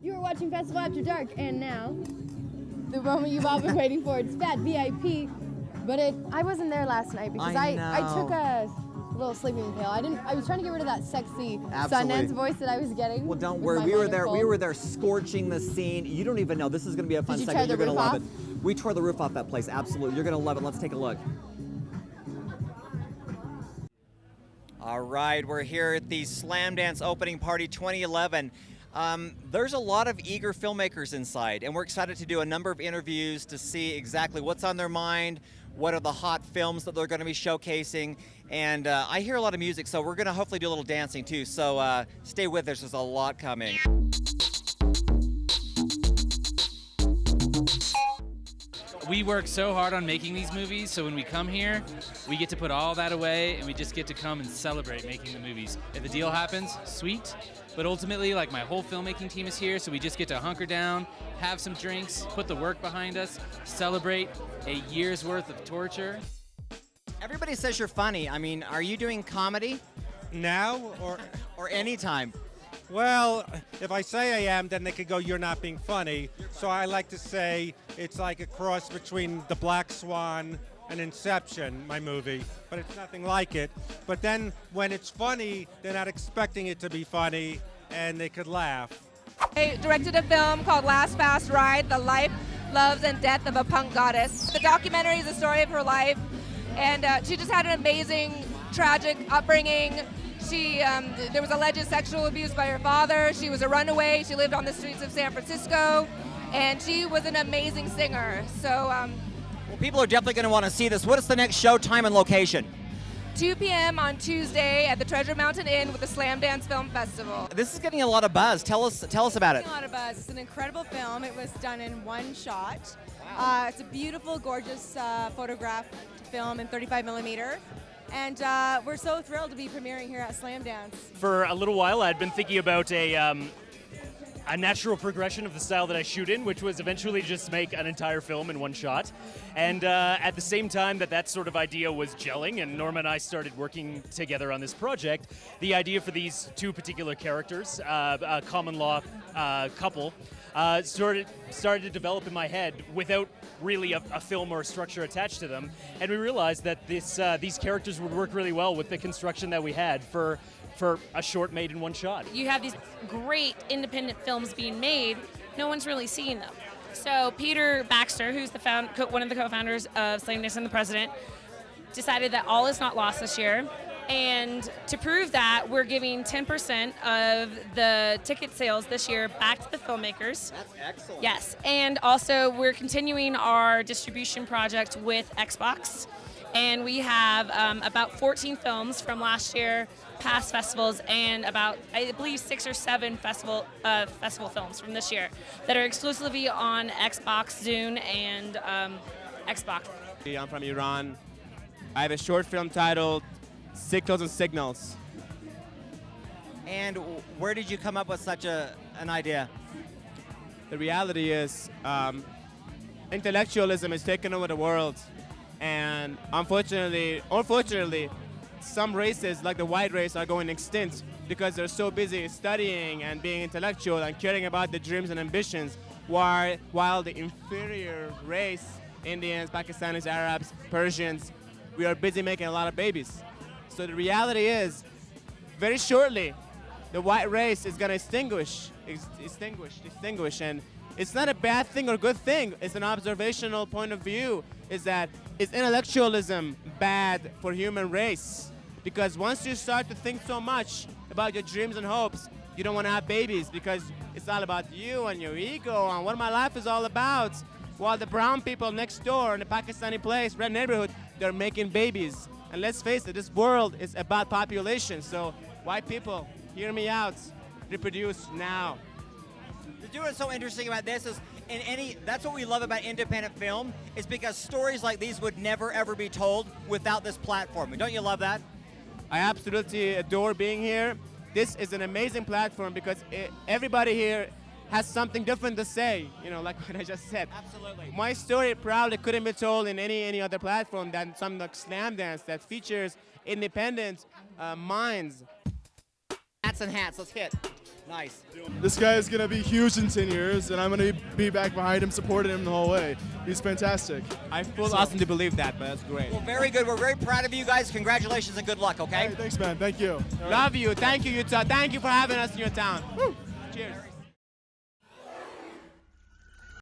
You are watching Festival After Dark, and now, the moment you've all been waiting for, it's Fat VIP, but I wasn't there last night because I took a little sleeping pill. I was trying to get rid of that sexy Sundance voice that I was getting. Well, don't worry, we were there scorching the scene. You don't even know, this is gonna be a fun segment, you're gonna love it. We tore the roof off that place, absolutely, you're gonna love it, let's take a look. All right, we're here at the Slamdance Opening Party 2011. There's a lot of eager filmmakers inside, and we're excited to do a number of interviews to see exactly what's on their mind, what are the hot films that they're going to be showcasing, and I hear a lot of music, so we're going to hopefully do a little dancing too, so stay with us, there's a lot coming. We work so hard on making these movies, so when we come here, we get to put all that away, and we just get to come and celebrate making the movies. If the deal happens, sweet. But ultimately, like, my whole filmmaking team is here, so we just get to hunker down, have some drinks, put the work behind us, celebrate a year's worth of torture. Everybody says you're funny. I mean, are you doing comedy? Now or anytime? Well, if I say I am, then they could go, you're not being funny. So I like to say it's like a cross between The Black Swan and Inception, my movie, but it's nothing like it. But then when it's funny, they're not expecting it to be funny, and they could laugh. I directed a film called Last Fast Ride, The Life, Loves, and Death of a Punk Goddess. The documentary is the story of her life, and she just had an amazing, tragic upbringing. There was alleged sexual abuse by her father. She was a runaway. She lived on the streets of San Francisco, and she was an amazing singer. So, well, people are definitely going to want to see this. What is the next show time and location? 2 p.m. on Tuesday at the Treasure Mountain Inn with the Slamdance Film Festival. This is getting a lot of buzz. Tell us about it. A lot of buzz. It's an incredible film. It was done in one shot. Wow. It's a beautiful, gorgeous photograph film in 35 millimeter. And we're so thrilled to be premiering here at Slamdance. For a little while, I'd been thinking about a natural progression of the style that I shoot in, which was eventually just make an entire film in one shot. And at the same time that sort of idea was gelling, and Norma and I started working together on this project, the idea for these two particular characters, a common law couple, started to develop in my head without really a film or a structure attached to them. And we realized that these characters would work really well with the construction that we had for a short made in one shot. You have these great independent films being made, no one's really seeing them. So Peter Baxter, who's one of the co-founders of Slamdance and the President, decided that all is not lost this year. And to prove that, we're giving 10% of the ticket sales this year back to the filmmakers. That's excellent. Yes, and also we're continuing our distribution project with Xbox. And we have about 14 films from last year, past festivals, and about, I believe, 6 or 7 festival films from this year that are exclusively on Xbox, Zune, and Xbox. I'm from Iran. I have a short film titled Signals and Signals. And where did you come up with such an idea? The reality is, intellectualism is taking over the world. And unfortunately, some races, like the white race, are going extinct because they're so busy studying and being intellectual and caring about the dreams and ambitions, while the inferior race, Indians, Pakistanis, Arabs, Persians, we are busy making a lot of babies. So the reality is, very shortly, the white race is going to extinguish, and it's not a bad thing or good thing. It's an observational point of view. Is intellectualism bad for human race? Because once you start to think so much about your dreams and hopes, you don't want to have babies because it's all about you and your ego and what my life is all about. While the brown people next door in the Pakistani place, red neighborhood, they're making babies. And let's face it, this world is about population. So white people, hear me out, reproduce now. The what's so interesting about this is, that's what we love about independent film, is because stories like these would never ever be told without this platform. Don't you love that? I absolutely adore being here. This is an amazing platform because everybody here has something different to say, like what I just said. Absolutely. My story probably couldn't be told in any other platform than something like Slamdance that features independent minds. Hats and hats, let's hit. Nice. This guy is going to be huge in 10 years, and I'm going to be back behind him, supporting him the whole way. He's fantastic. I feel awesome to believe that, but that's great. Well, very good. We're very proud of you guys. Congratulations and good luck, okay? Hey, thanks, man. Thank you. Love you. Thank you, Utah. Thank you for having us in your town. Woo. Cheers.